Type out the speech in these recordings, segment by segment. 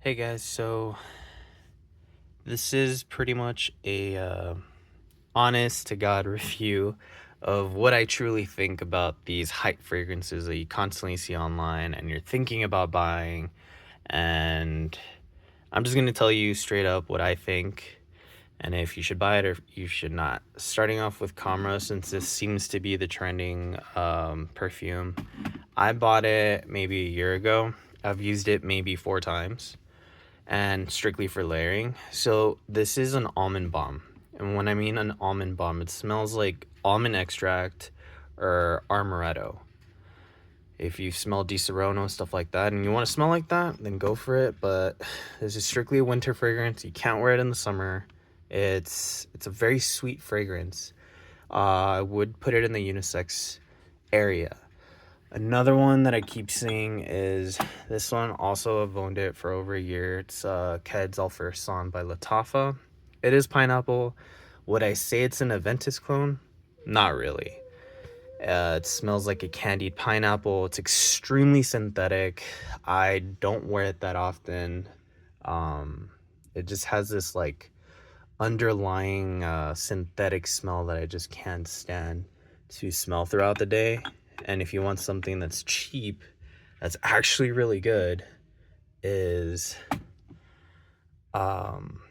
Hey guys, so this is pretty much a honest to God review of what I truly think about these hype fragrances that you constantly see online and you're thinking about buying. And I'm just going to tell you straight up what I think and if you should buy it or you should not. Starting off with Comra, since this seems to be the trending perfume. I bought it maybe a year ago. I've used it maybe 4 times and strictly for layering. So this is an almond balm. And when I mean an almond balm, it smells like almond extract or amaretto. If you smell Di Serono, stuff like that, and you want to smell like that, then go for it. But this is strictly a winter fragrance. You can't wear it in the summer. It's a very sweet fragrance. I would put it in the unisex area. Another one that I keep seeing is this one. Also, I've owned it for over a year. It's Keds Alfursan by Lattafa. It is pineapple. Would I say it's an Aventus clone? Not really. It smells like a candied pineapple. It's extremely synthetic. I don't wear it that often. It just has this like underlying synthetic smell that I just can't stand to smell throughout the day. And if you want something that's cheap, that's actually really good, is Fakar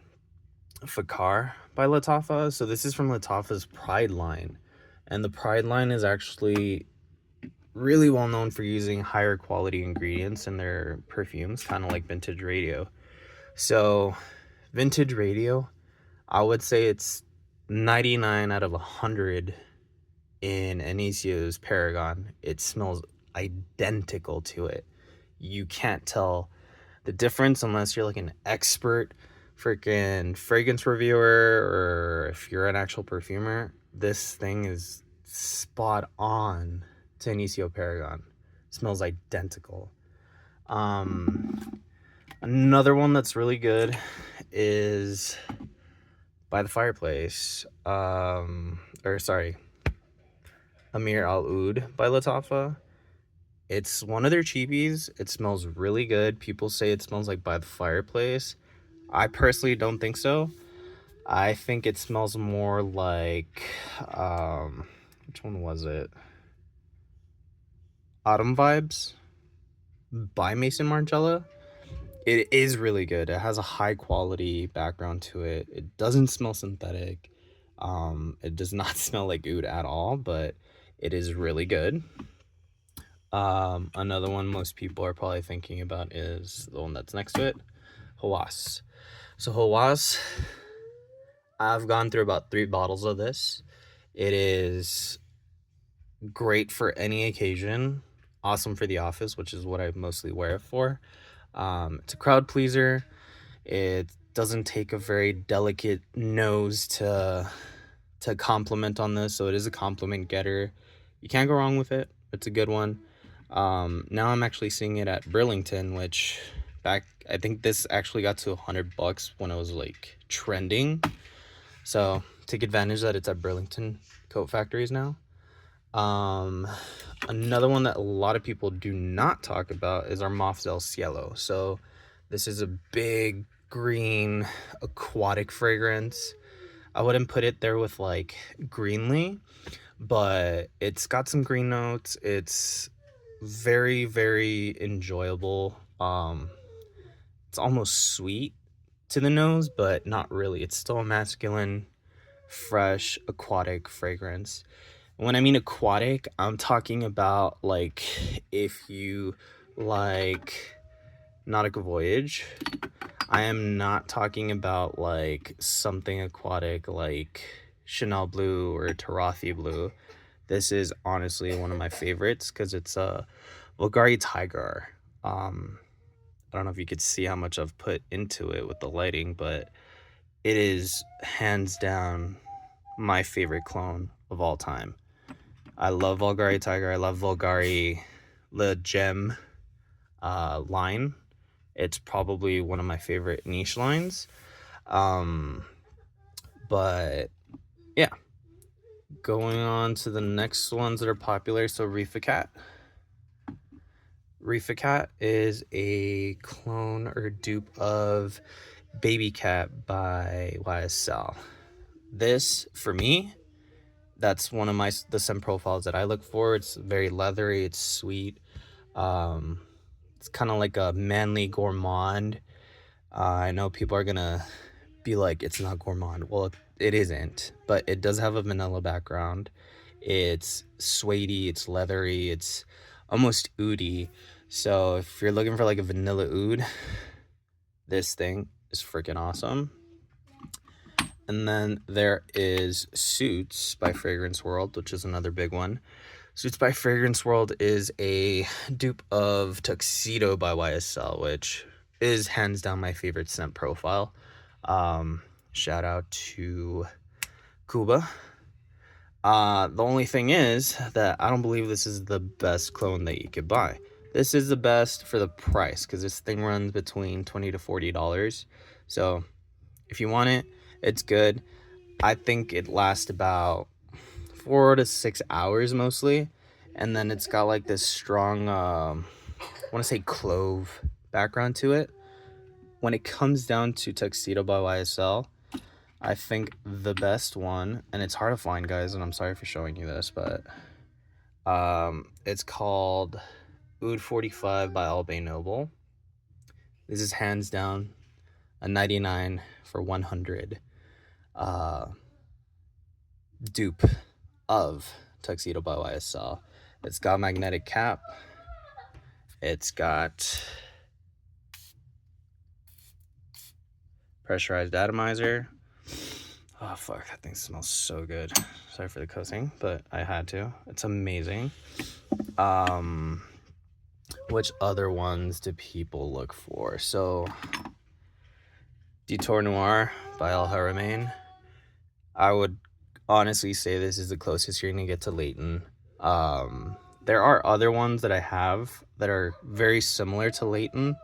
by Lattafa. So this is from Lattafa's Pride line. And the Pride line is actually really well known for using higher quality ingredients in their perfumes, kind of like Vintage Radio. So Vintage Radio, I would say it's 99 out of 100 in Anisio's Paragon. It smells identical to it. You can't tell the difference unless you're like an expert freaking fragrance reviewer or if you're an actual perfumer. This thing is spot on to Anisio Paragon. It smells identical. Another one that's really good is By the Fireplace. Amir Al Oud by Lattafa. It's one of their cheapies. It smells really good. People say it smells like By the Fireplace. I personally don't think so. I think it smells more like which one was it? Autumn Vibes by Mason Margiela. It is really good. It has a high quality background to it. It doesn't smell synthetic. It does not smell like oud at all, but it is really good. Another one most people are probably thinking about is the one that's next to it, Hawass. So Hawass, I've gone through about 3 bottles of this. It is great for any occasion. Awesome for the office, which is what I mostly wear it for. It's a crowd pleaser. It doesn't take a very delicate nose to compliment on this, so it is a compliment getter. You can't go wrong with it. It's a good one. Now I'm actually seeing it at Burlington, which I think this actually got to $100 when it was like trending. So take advantage that it's at Burlington Coat Factories now. Another one that a lot of people do not talk about is Armaf del Cielo. So this is a big green aquatic fragrance. I wouldn't put it there with like Greenly, but it's got some green notes. It's very, very enjoyable. It's almost sweet to the nose, but not really. It's still a masculine, fresh, aquatic fragrance. When I mean aquatic, I'm talking about like if you like Nautica Voyage. I am not talking about like something aquatic like Chanel Blue or Tarathi Blue. This is honestly one of my favorites because it's a Bulgari Tiger. I don't know if you could see how much I've put into it with the lighting, but it is hands down my favorite clone of all time. I love Bulgari Tiger. I love Bulgari Le Gem line. It's probably one of my favorite niche lines. But yeah, going on to the next ones that are popular. So Reefa Cat. Reefa Cat is a clone or dupe of Baby Cat by YSL. This, for me, that's one of the scent profiles that I look for. It's very leathery, it's sweet. It's kind of like a manly gourmand. I know people are gonna be like, it's not gourmand. Well, it isn't, but it does have a vanilla background. It's suede-y, it's leathery, it's almost oudy. So if you're looking for like a vanilla oud, this thing is freaking awesome. And then there is Suits by Fragrance World, which is another big one. Suits by Fragrance World is a dupe of Tuxedo by YSL, which is hands down my favorite scent profile. Shout out to Kuba. The only thing is that I don't believe this is the best clone that you could buy. This is the best for the price because this thing runs between $20 to $40. So if you want it, it's good. I think it lasts about 4 to 6 hours mostly, and then it's got like this strong I want to say clove background to it. When it comes down to Tuxedo by YSL, I think the best one, and it's hard to find, guys, and I'm sorry for showing you this, but it's called Oud 45 by Albae Noble. This is hands down a 99 for 100 dupe of Tuxedo by YSL. It's got magnetic cap. It's got pressurized atomizer. Oh fuck, that thing smells so good. Sorry for the cussing, but I had to. It's amazing. Which other ones do people look for? So Detour Noir by Al Haramain. I would honestly say this is the closest you're gonna get to Layton. There are other ones that I have that are very similar to Layton.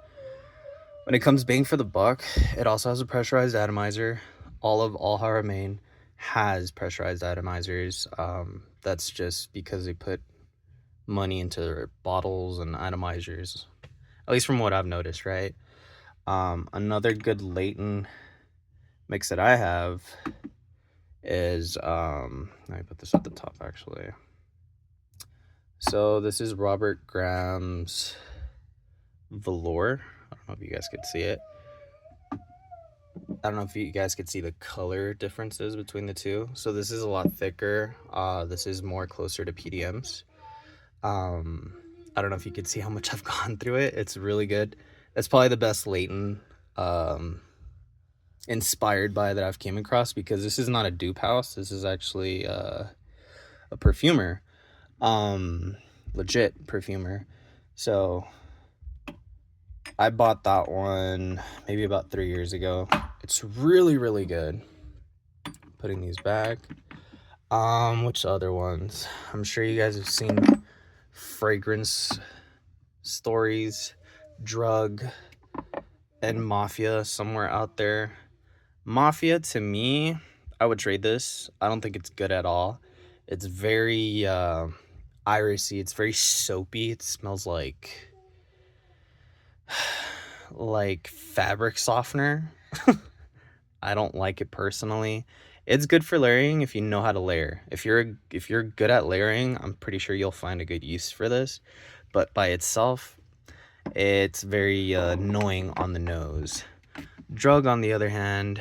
When it comes bang for the buck, it also has a pressurized atomizer. All of Al Haramain has pressurized atomizers. That's just because they put money into their bottles and atomizers, at least from what I've noticed, right? Another good Layton mix that I have is let me put this at the top actually. So this is Robert Graham's Velour. I don't know if you guys could see it. I don't know if you guys could see the color differences between the two. So this is a lot thicker. This is more closer to PDMs. I don't know if you could see how much I've gone through it. It's really good. That's probably the best Layton inspired by that I've came across, because this is not a dupe house. This is actually a perfumer, legit perfumer. So I bought that one maybe about 3 years ago. It's really, really good. Putting these back. Which other ones? I'm sure you guys have seen Fragrance Stories, Drug, and Mafia somewhere out there. Mafia, to me, I would trade this. I don't think it's good at all. It's very irisy. It's very soapy. It smells like fabric softener. I don't like it personally. It's good for layering if you know how to layer. If you're good at layering, I'm pretty sure you'll find a good use for this. But by itself, it's very annoying on the nose. Drug, on the other hand,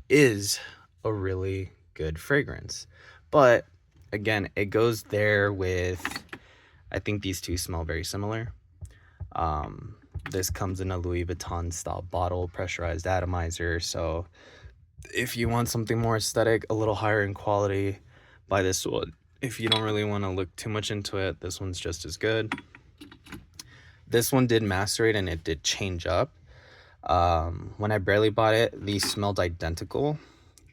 is a really good fragrance. But again, it goes there with, I think these two smell very similar. This comes in a Louis Vuitton style bottle, pressurized atomizer. So if you want something more aesthetic, a little higher in quality, buy this one. If you don't really want to look too much into it, this one's just as good. This one did macerate and it did change up. When I barely bought it, these smelled identical.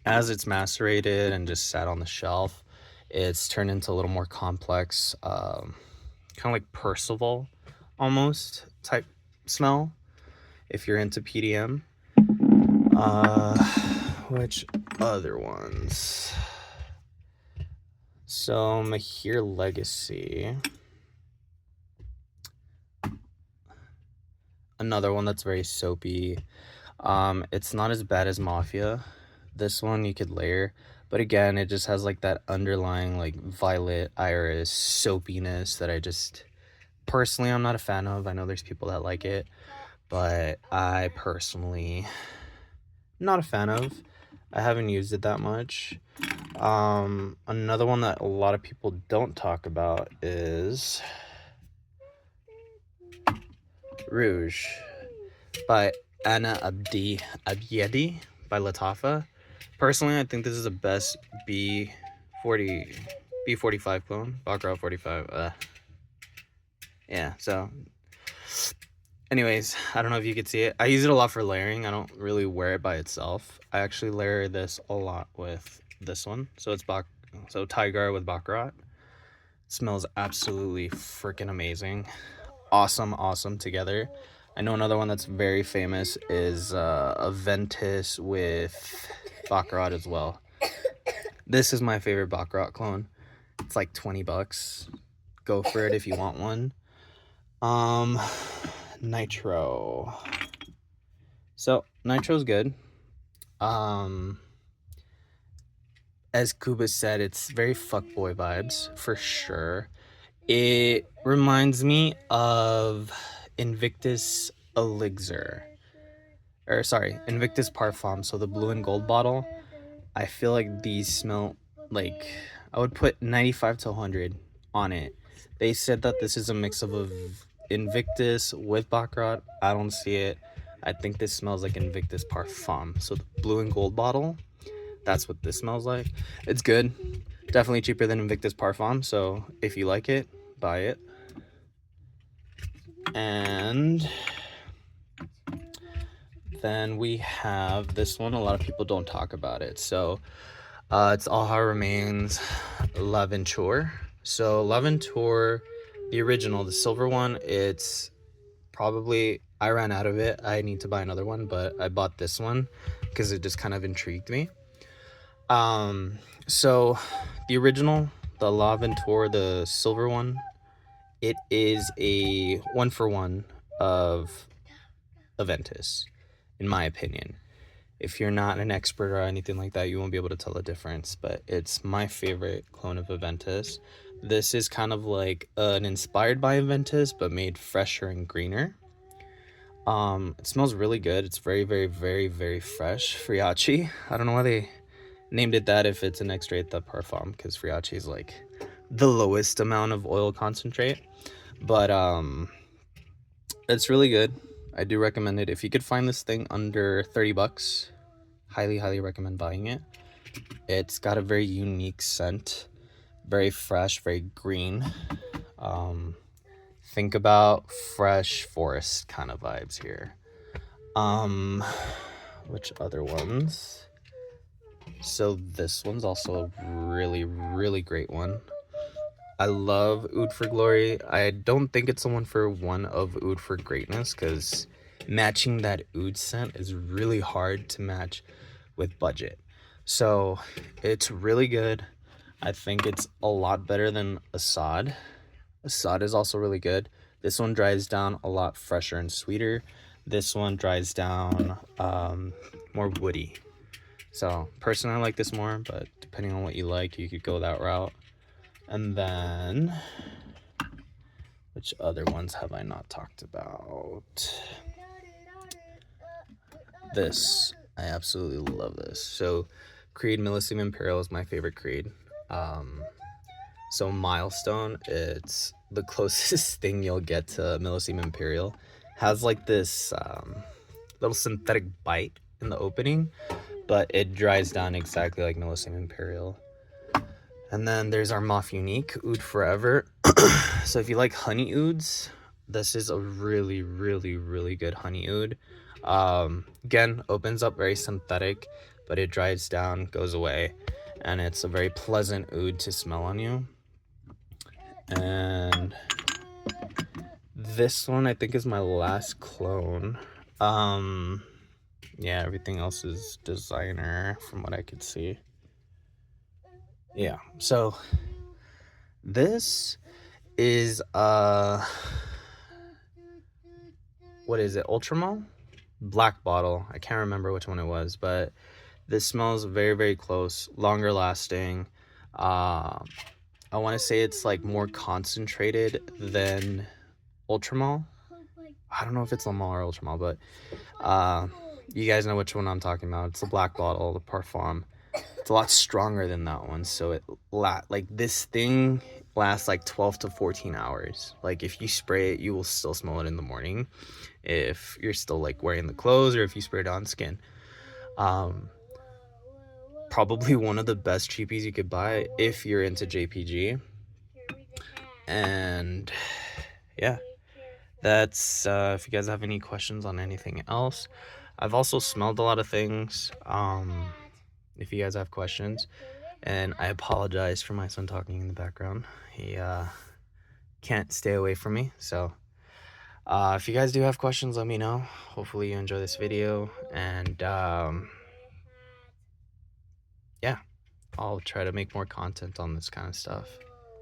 As it's macerated and just sat on the shelf, it's turned into a little more complex, kind of like Percival almost type smell, if you're into PDM. Which other ones? So Mahir Legacy. another one that's very soapy. It's not as bad as Mafia. This one you could layer, but again, it just has like that underlying like violet iris soapiness that I just personally I'm not a fan of. I know there's people that like it, but I personally not a fan of. I haven't used it that much. Another one that a lot of people don't talk about is Rouge by Anna Abdiedi by Latafa. Personally, I think this is the best B45 clone, Baccarat 45. Yeah, so anyways, I don't know if you could see it. I use it a lot for layering. I don't really wear it by itself. I actually layer this a lot with this one. So it's Tiger with Baccarat. Smells absolutely freaking amazing. Awesome together. I know another one that's very famous is Aventus with Baccarat as well. This is my favorite Baccarat clone. It's like 20 bucks. Go for it if you want one. Nitro. So Nitro's good. As Kuba said, it's very fuckboy vibes for sure. It reminds me of Invictus Elixir. Or sorry, Invictus Parfum. So the blue and gold bottle. I feel like these smell like I would put 95 to 100 on it. They said that this is a mix of Invictus with Baccarat. I don't see it. I think this smells like Invictus Parfum. So the blue and gold bottle, that's what this smells like. It's good. Definitely cheaper than Invictus Parfum. So if you like it, buy it. And then we have this one. A lot of people don't talk about it. So it's All Heart Remains L'Aventure. So L'Aventure, the original, the silver one, it's probably, I ran out of it. I need to buy another one, but I bought this one because it just kind of intrigued me. So the original, the L'Aventure, the silver one, it is a 1-for-1 of Aventus, in my opinion. If you're not an expert or anything like that, you won't be able to tell the difference, but it's my favorite clone of Aventus. This is kind of like an inspired by Aventus, but made fresher and greener. It smells really good. It's very fresh. Friachi. I don't know why they named it that if it's an extrait de parfum, because Friachi is like the lowest amount of oil concentrate. But it's really good. I do recommend it. If you could find this thing under 30 bucks, highly recommend buying it. It's got a very unique scent, very fresh, very green. Think about fresh forest kind of vibes here. Which other ones? So this one's also a really great one. I love Oud for Glory. I don't think it's the one for Oud for Greatness, because matching that Oud scent is really hard to match with budget. So it's really good. I think it's a lot better than Assad. Assad is also really good. This one dries down a lot fresher and sweeter. This one dries down more woody. So personally I like this more, but depending on what you like, you could go that route. And then, which other ones have I not talked about? This, I absolutely love this. So Creed Millésime Imperial is my favorite Creed. So Milestone, it's the closest thing you'll get to Millésime Imperial. Has like this little synthetic bite in the opening, but it dries down exactly like Millésime Imperial. And then there's our Moth Unique, Oud Forever. So if you like honey ouds, this is a really good honey oud. Again, opens up very synthetic, but it dries down, goes away, and it's a very pleasant oud to smell on you. And this one I think is my last clone. Yeah, everything else is designer from what I could see. Yeah, so this is what is it, Ultramall? Black bottle. I can't remember which one it was, but this smells very, very close, longer lasting. I want to say it's like more concentrated than Ultramall. I don't know if it's Lamol or Ultramall, but you guys know which one I'm talking about. It's the black bottle, the Parfum. It's a lot stronger than that one, so it like this thing lasts like 12 to 14 hours. Like if you spray it, you will still smell it in the morning if you're still like wearing the clothes, or if you spray it on skin. Probably one of the best cheapies you could buy if you're into JPG. And yeah, that's if you guys have any questions on anything else. I've also smelled a lot of things, if you guys have questions. And I apologize for my son talking in the background. He can't stay away from me, so if you guys do have questions, let me know. Hopefully you enjoy this video, and yeah, I'll try to make more content on this kind of stuff.